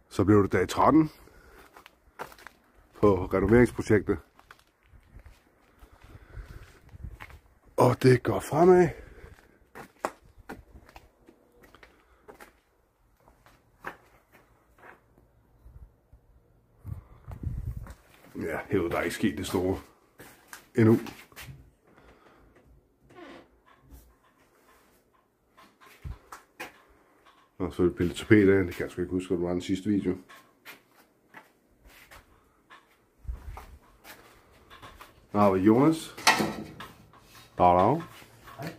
Så blev det dag 13 på renoveringsprojektet. Og det går fremad. Ja, herude der er ikke sket det store endnu. Og så er det pillet tapet af. Det kan jeg sgu ikke huske, hvad det var den sidste video. Der har vi Jonas. Dag. Hej.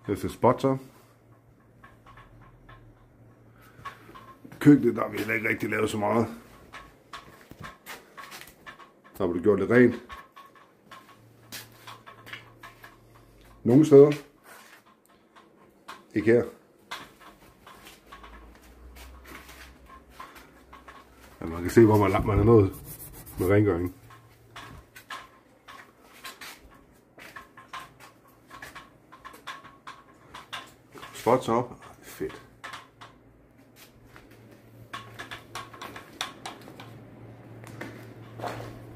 Det er spotter. Køkkenet, der har vi heller ikke rigtig lavet så meget. Der har vi gjort lidt rent. Nogle steder. Ikke her. Ja, man kan se, hvor man er nået med rengøringen. Spots op. Fedt.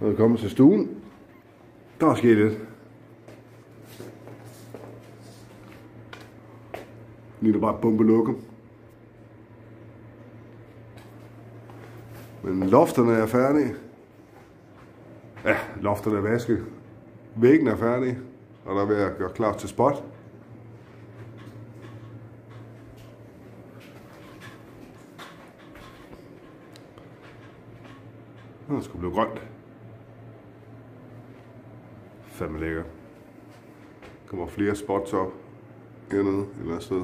Når vi kommer til stuen, der er sket lidt. Lige der bare bombe lukke. Men lofterne er færdige. Ja, lofterne er vasket. Væggen er færdig, og der er ved at gøre klar til spot. Det skulle blive grønt. Fandme lækker. Der kommer flere spots op hernede et eller andet sted.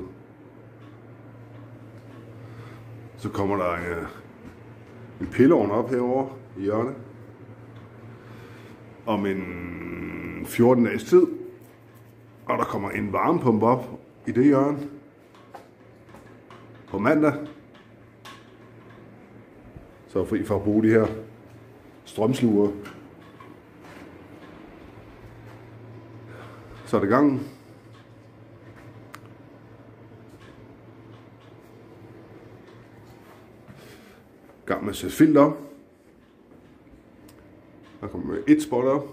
Så kommer der en pilleovn op herovre i hjørnet. Om en 14 dages tid. Og der kommer en varmepumpe op i det hjørne. På mandag. Så er fri for at bruge de her strømsluger. Så er det gang. Gang med at sætte filter op. Der kommer et spot op.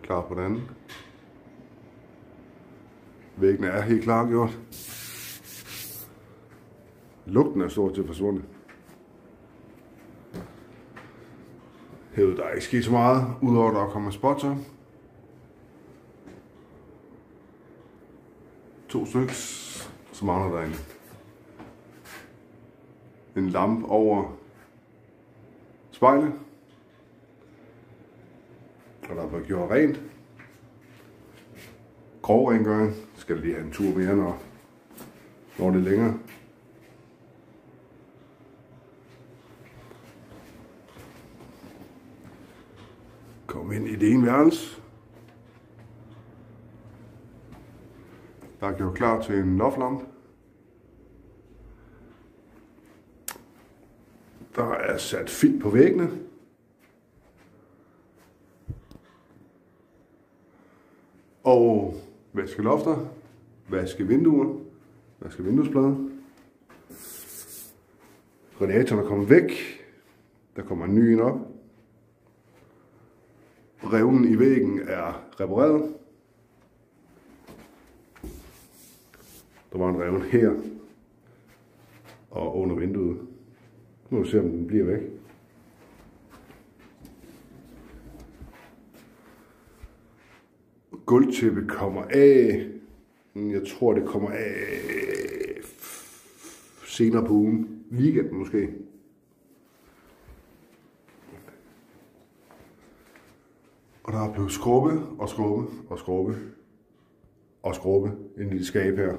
Klar på den anden. Væggene er helt klargjort. Lugten er stort til forsvundet. Herude der er ikke sket så meget, udover at der kommer spots op. 2 stykker, så mangler der en lampe over spejlet. Og der er blevet gjort rent. Grov rengøring. Skal lige have en tur mere, når det er længere. Kom ind i det ene værelse. Der er gjort klar til en loftlampe. Der er sat filt på væggene. Og vaske lofter, vaske vinduer, vaske vinduesplader. Radiatoren er kommet væk. Der kommer en ny en op. Revnen i væggen er repareret. Der var en revne her og under vinduet. Nu må vi se, om den bliver væk. Gulvtæppet kommer af. Jeg tror, det kommer af senere på ugen. Weekenden måske. Og der er blevet skrubbe og skrubbe og skrubbe og skrubbe ind i det skab her.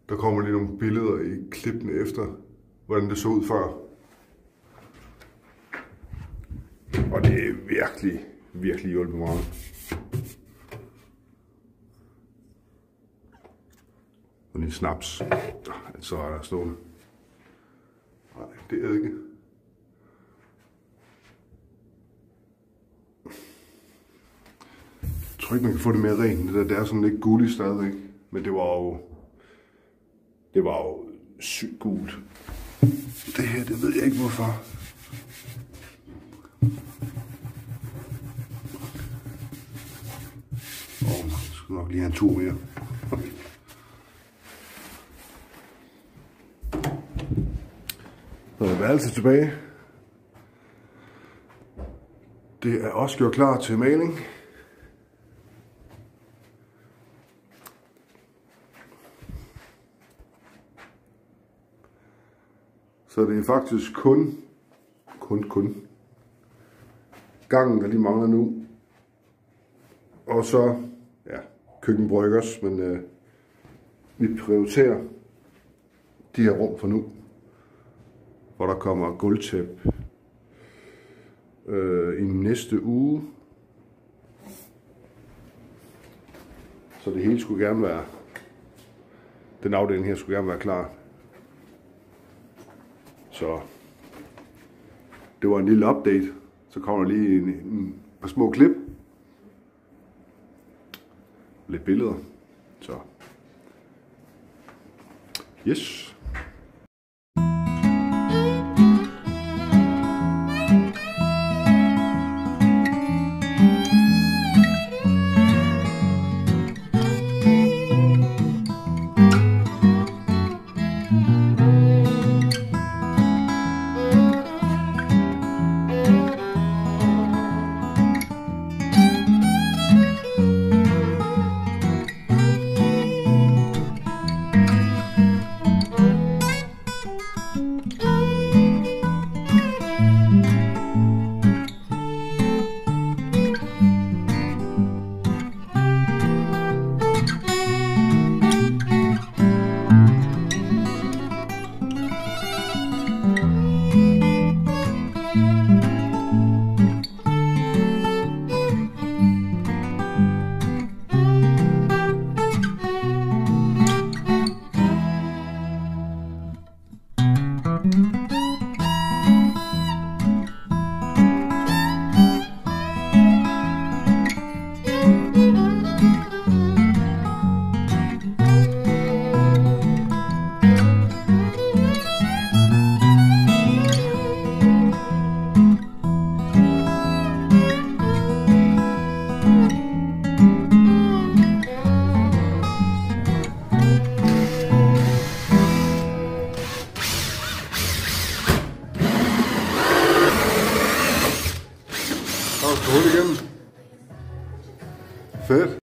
Der kommer lige nogle billeder i klippene efter, hvordan det så ud før. Og det er virkelig, virkelig hjulpet meget. Og en snaps. Så er der stående. Nej, det er eddike. Jeg tror ikke, man kan få det mere rent. Det er sådan lidt gulligt stadigvæk. Men det var jo sygt gult. Det her, det ved jeg ikke hvorfor. Jeg skal nok lige have en tur mere. Så er værelset tilbage. Det er også gjort klar til maling. Så det er faktisk kun gangen, der lige mangler nu. Og så, ja, køkkenbryggers, men vi prioriterer de her rum for nu. Hvor der kommer gulvtæp i næste uge. Så det hele skulle gerne være, den afdeling her skulle gerne være klar. Så det var en lille update. Så kommer der lige en par små klip. Lidt billeder. Så yes. Hul igennem. Fedt.